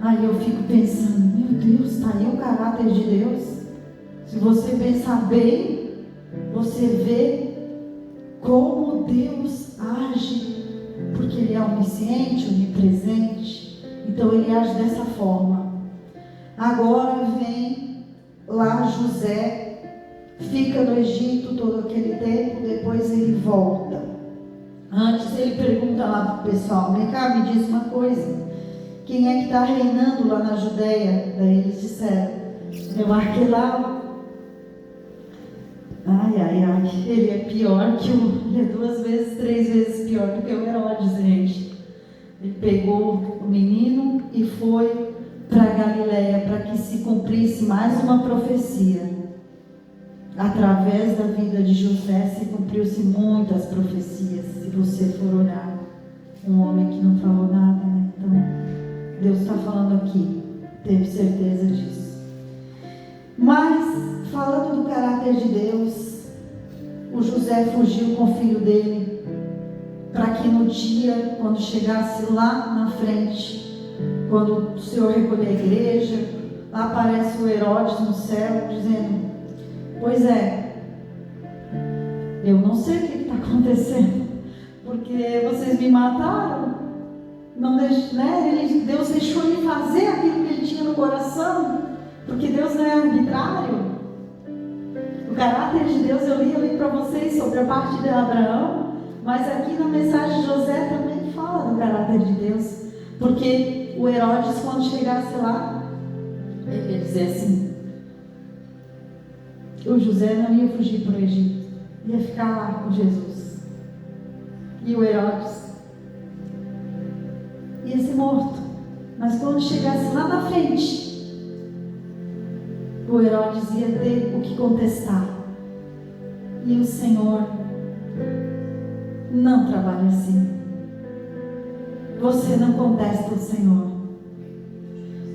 Aí eu fico pensando, meu Deus, está aí o caráter de Deus. Se você pensar bem, você vê como Deus age, porque Ele é onisciente, onipresente. Então Ele age dessa forma. Agora vem lá José, fica no Egito todo aquele tempo, depois ele volta. Antes ele pergunta lá para o pessoal: vem cá, me diz uma coisa, quem é que está reinando lá na Judeia? Daí eles disseram: é o Arquelau. Ai, ele é pior que ele é 2 vezes, 3 vezes pior do que o Herodes, gente. Ele pegou o menino e foi para Galileia, para que se cumprisse mais uma profecia. Através da vida de José se cumpriu-se muitas profecias. Se você for olhar, um homem que não falou nada, né? Então Deus está falando aqui, teve certeza disso. Mas falando do caráter de Deus, o José fugiu com o filho dele, para que no dia, quando chegasse lá na frente, quando o Senhor recolher a igreja, lá aparece o Herodes no céu, dizendo: pois é, eu não sei o que está acontecendo, porque vocês me mataram, não né? Deus deixou ele fazer aquilo que ele tinha no coração, porque Deus não é arbitrário. O caráter de Deus eu li ali para vocês sobre a parte de Abraão, mas aqui na mensagem de José também fala do caráter de Deus, porque o Herodes, quando chegasse lá, ele ia dizer assim: o José não ia fugir para o Egito, ia ficar lá com Jesus. E o Herodes ia ser morto. Mas quando chegasse lá na frente, o Herodes ia ter o que contestar. E o Senhor não trabalha assim. Você não contesta o Senhor.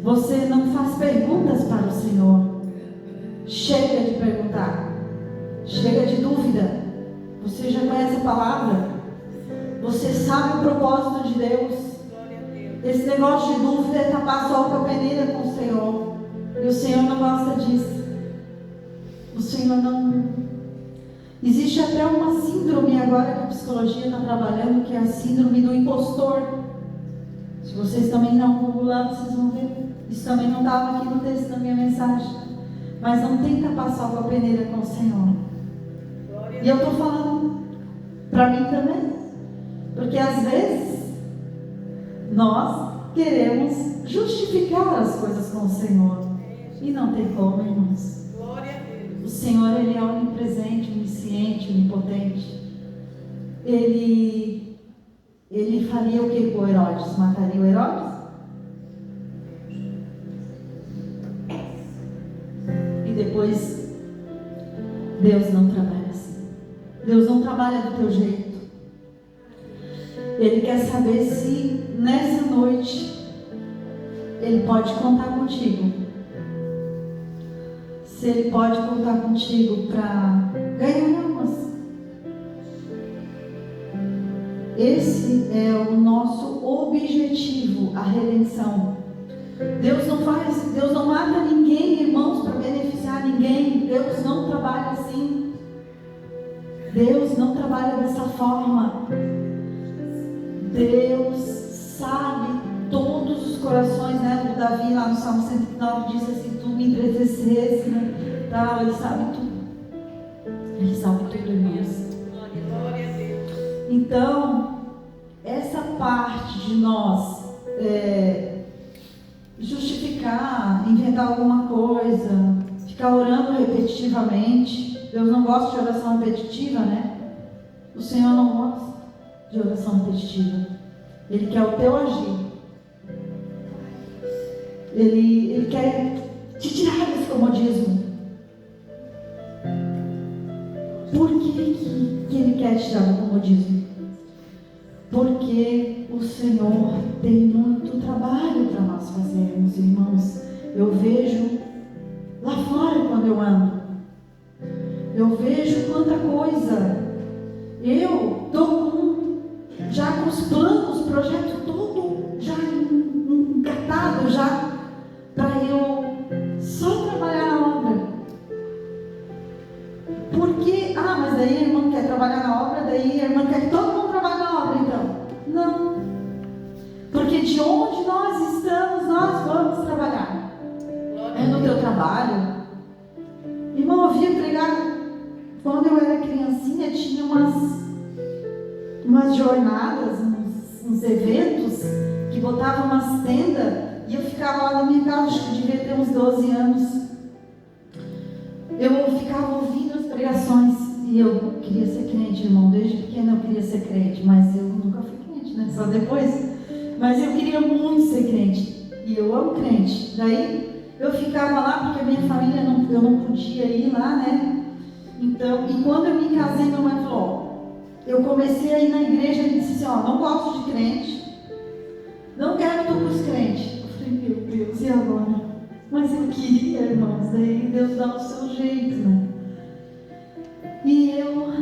Você não faz perguntas para o Senhor. Chega de perguntar. Chega de dúvida. Você já conhece a palavra. Você sabe o propósito de Deus. Esse negócio de dúvida é tapar sol com a peneira com o Senhor. E o Senhor não gosta disso. O Senhor não... Existe até uma síndrome agora que a psicologia está trabalhando, que é a síndrome do impostor. Se vocês também não googlar, vocês vão ver. Isso também não estava aqui no texto da minha mensagem. Mas não tenta passar com a peneira com o Senhor. E eu estou falando para mim também. Porque às vezes nós queremos justificar as coisas com o Senhor. E não tem como, irmãos. O Senhor, Ele é onipresente, onisciente, onipotente. Ele faria o que com o Herodes? Mataria o Herodes? E depois, Deus não trabalha Deus não trabalha do teu jeito. Ele quer saber se nessa noite Ele pode contar contigo. Se Ele pode contar contigo para ganhar almas. Esse é o nosso objetivo, a redenção. Deus não mata ninguém, irmãos, para beneficiar ninguém. Deus não trabalha assim. Deus não trabalha dessa forma. Deus sabe todos os corações, né? O Davi lá no Salmo 109 diz assim: tu me entretecesse, né? Tá, Ele sabe tudo. Ele sabe tudo, irmãos. Então, essa parte de nós justificar, inventar alguma coisa, ficar orando repetitivamente. Deus não gosta de oração repetitiva, né? O Senhor não gosta de oração repetitiva. Ele quer o teu agir. Ele quer te tirar desse comodismo. Por que Ele quer te tirar do comodismo? Porque o Senhor tem muito trabalho para nós fazermos, irmãos. Eu vejo lá fora quando eu ando. Eu vejo quanta coisa. Eu estou já com os planos, o projeto todo já engatado, já para eu só trabalhar na obra. Porque, mas daí a irmã quer trabalhar na obra, daí a irmã quer que todo mundo trabalhe na obra, então. Não. Porque de onde nós estamos, nós vamos trabalhar. É no teu trabalho. Irmão, eu via pregar. Quando eu era criancinha, tinha umas jornadas, uns eventos, que botavam umas tendas, e eu ficava lá na minha casa, acho que eu devia ter uns 12 anos. Eu ficava ouvindo as pregações, e eu queria ser crente, irmão. Desde pequena eu queria ser crente, mas eu nunca fui crente, né? Só depois. Mas eu queria muito ser crente, e eu amo crente. Daí eu ficava lá, porque a minha família, eu não podia ir lá, né? Então, e quando eu me casei, minha mãe falou, eu comecei a ir na igreja e disse assim, não gosto de crente, não quero tu com os crentes. Eu falei, meu Deus, e agora? Mas eu queria, irmãos, daí Deus dá o seu jeito, né? E eu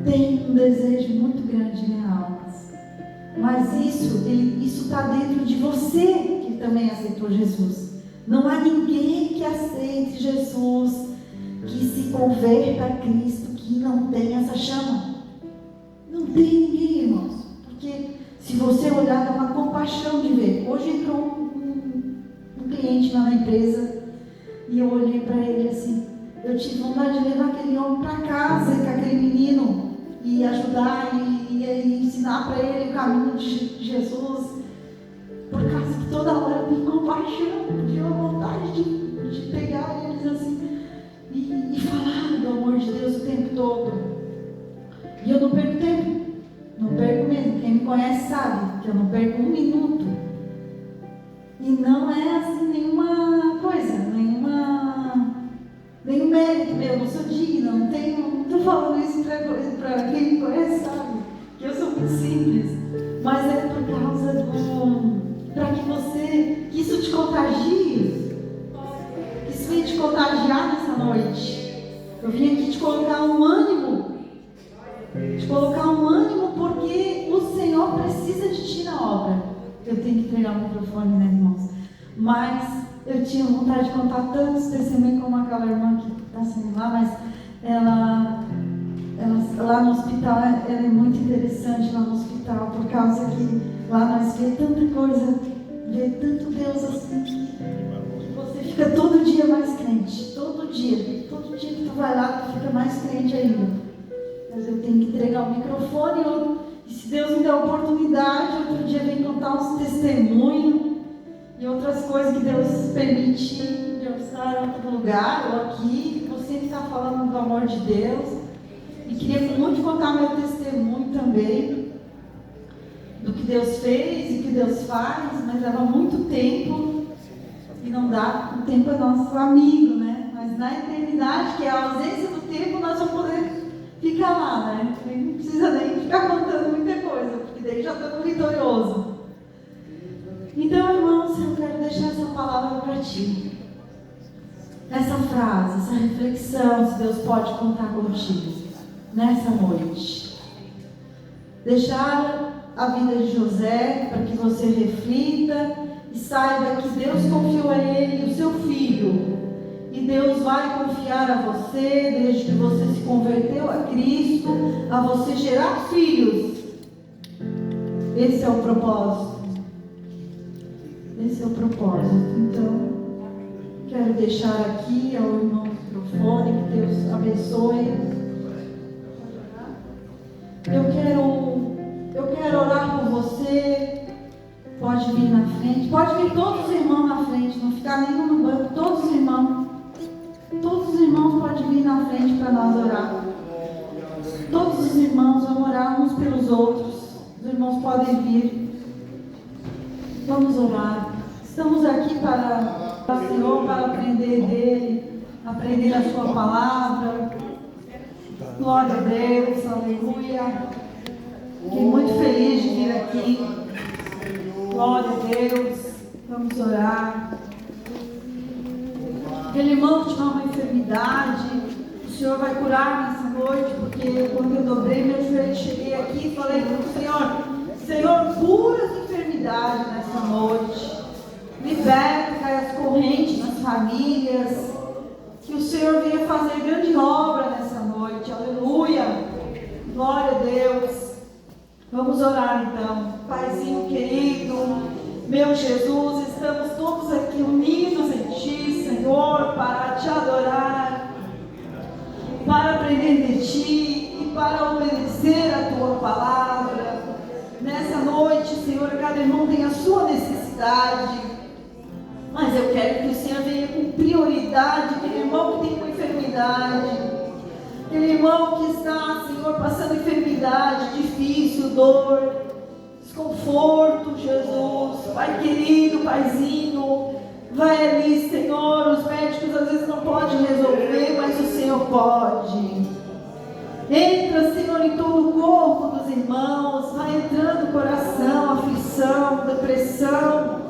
tenho um desejo muito grande de ganhar almas. Mas isso está dentro de você, que também aceitou Jesus. Não há ninguém que aceite Jesus, que se converta a Cristo, que não tem essa chama. Não tem ninguém, irmãos. Porque se você olhar, dá uma compaixão de ver. Hoje entrou um cliente lá na empresa e eu olhei para ele assim. Eu tive vontade de levar aquele homem para casa com aquele menino e ajudar e ensinar para ele o caminho de Jesus. Por causa que toda hora eu tenho compaixão, eu tenho vontade de pegar eles assim e falar do amor de Deus o tempo todo. E eu não perco tempo, não perco mesmo. Quem me conhece sabe que eu não perco um minuto. E não é assim nenhuma coisa, nenhum mérito meu, não sou digna, não estou falando isso para quem me conhece sabe, que eu sou muito simples, mas é por causa para que isso te contagie, que isso venha te contagiar nessa noite. Eu vim aqui te colocar um ânimo, porque o Senhor precisa de ti na obra. Eu tenho que entregar o microfone, né, irmãos? Mas eu tinha vontade de contar tantos testemunhos como aquela irmã que está saindo lá, mas ela lá no hospital, ela é muito interessante lá no hospital, por causa que lá nós vê tanta coisa, vê tanto Deus assim, que você fica todo dia mais crente, todo dia que tu vai lá, tu fica mais crente ainda. Mas eu tenho que entregar o microfone, e se Deus me der a oportunidade, outro dia vem contar uns testemunhos, e outras coisas que Deus permite, Deus está em outro lugar, ou aqui, você sempre está falando do amor de Deus. E queria muito contar meu testemunho também, do que Deus fez e que Deus faz, mas leva muito tempo, e não dá, o tempo é nosso amigo, né? Mas na eternidade, eternidade, que é a ausência do tempo, nós vamos poder ficar lá, né? Não precisa nem ficar contando muita coisa, porque daí já estamos vitoriosos. Então, irmãos, eu quero deixar essa palavra para ti. Essa frase, essa reflexão, se Deus pode contar contigo nessa noite. Deixar a vida de José para que você reflita e saiba que Deus confiou a ele o seu filho. E Deus vai confiar a você, desde que você se converteu a Cristo, a você gerar filhos. Esse é o propósito. Esse é o propósito. Então, quero deixar aqui ao irmão do microfone, que Deus abençoe. Eu quero orar por você. Pode vir na frente, pode vir todos os irmãos na frente, não ficar nenhum no banco, todos os irmãos podem vir na frente para nós orar. Todos os irmãos vão orar uns pelos outros. Os irmãos podem vir. Vamos orar. Estamos aqui para o Senhor, para aprender dele, aprender a sua palavra. Glória a Deus, aleluia. Fiquei muito feliz de vir aqui. Glória a Deus. Vamos orar. Aquele irmão que tinha uma enfermidade, o Senhor vai curar nessa noite, porque quando eu dobrei meu joelho, cheguei aqui e falei para o Senhor, cura as enfermidades nessa noite. Liberta, cai as correntes nas famílias. Que o Senhor venha fazer grande obra nessa noite. Aleluia. Glória a Deus. Vamos orar então. Paizinho querido, meu Jesus, estamos todos aqui unidos em Ti, Senhor, para Te adorar, para aprender de Ti e para obedecer a Tua palavra. Nessa noite, Senhor, cada irmão tem a sua necessidade, mas eu quero que o Senhor venha com prioridade, aquele irmão que tem uma enfermidade, aquele irmão que está, Senhor, passando enfermidade, difícil, dor, desconforto, Jesus. Pai querido, Paizinho, vai ali, Senhor. Os médicos às vezes não podem resolver, mas o Senhor pode. Entra, Senhor, em todo o corpo dos irmãos, vai entrando coração, aflição, depressão,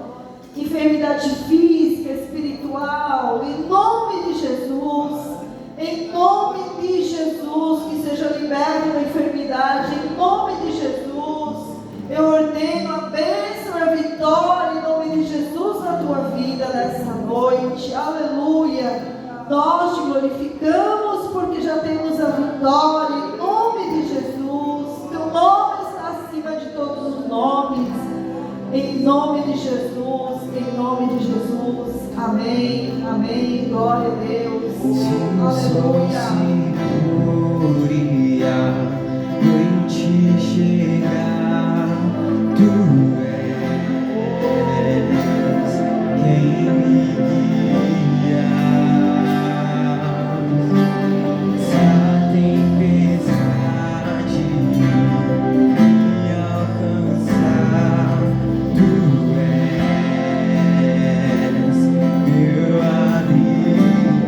enfermidade física, espiritual, em nome de Jesus. Em nome de Jesus, que seja liberto da enfermidade, em nome de Jesus. Eu ordeno a bênção e a vitória em nome de Jesus na tua vida nessa noite. Aleluia. Nós te glorificamos porque já temos a vitória em nome de Jesus. Teu nome está acima de todos os nomes. Em nome de Jesus, em nome de Jesus. Amém, amém. Glória a Deus. Aleluia. Noite chegar, Tu és quem me guia. Se a tempestade me alcançar, Tu és meu abrigo.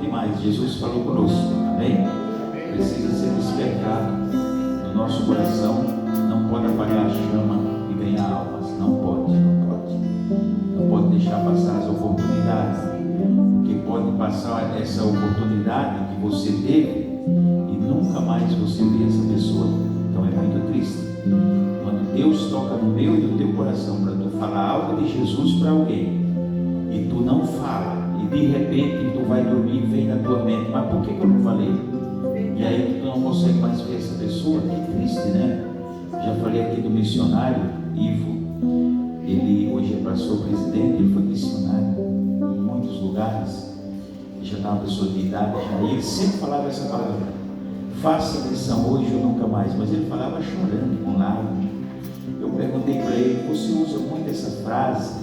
demais. Jesus falou conosco, amém? Precisa ser despertado no nosso coração. Não pode apagar a chama e ganhar almas. Não pode. Não pode deixar passar as oportunidades, porque pode passar essa oportunidade que você teve e nunca mais você vê essa pessoa. Então é muito triste. Quando Deus toca no meu e no teu coração para tu falar algo de Jesus para alguém e tu não fala, e de repente tu vai dormir e vem na tua mente, mas por que eu não falei? E aí tu não consegue mais ver essa pessoa. Que triste, né? Já falei aqui do missionário Ivo. Ele hoje é pastor presidente, ele foi missionário em muitos lugares, já está uma pessoa de idade já, e ele sempre falava essa palavra: faça a lição hoje ou nunca mais. Mas ele falava chorando, com lágrimas. Eu perguntei para ele: você usa muito essa frase,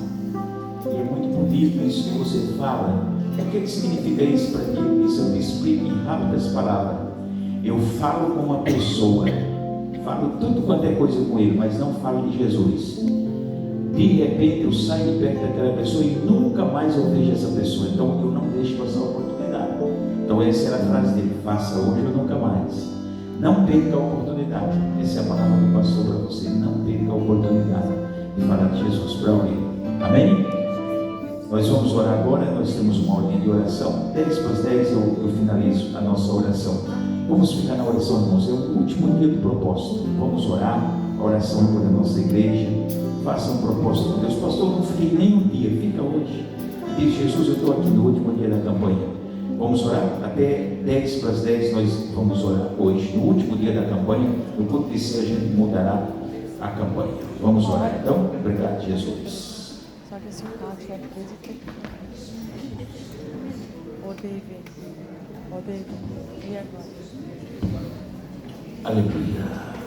e é muito bonito isso que você fala, o que significa isso para ti? Isso eu te explico em rápidas palavras. Eu falo com uma pessoa, falo tudo quanto é coisa com ele, mas não falo de Jesus. De repente eu saio de perto daquela pessoa e nunca mais eu vejo essa pessoa. Então eu não deixo passar a oportunidade. Então essa era a frase dele: faça hoje ou nunca mais. Não perca a oportunidade. Essa é a palavra que passou para você. Não perca a oportunidade de falar de Jesus para alguém. Amém? Nós vamos orar agora. Nós temos uma ordem de oração. 10 para as 10 eu finalizo a nossa oração. Vamos ficar na oração, irmãos. É o último dia do propósito. Vamos orar. A oração por a nossa igreja. Faça um propósito com Deus. Pastor, não fiquei nem um dia. Fica hoje. E diz: Jesus, eu estou aqui no último dia da campanha. Vamos orar. Até 10 para as 10 nós vamos orar hoje. No último dia da campanha, no culto de ser, a gente mudará a campanha. Vamos orar então. Obrigado, Jesus. Só que se o carro tiver preso, tem que... Ô David, e agora? Aleluia.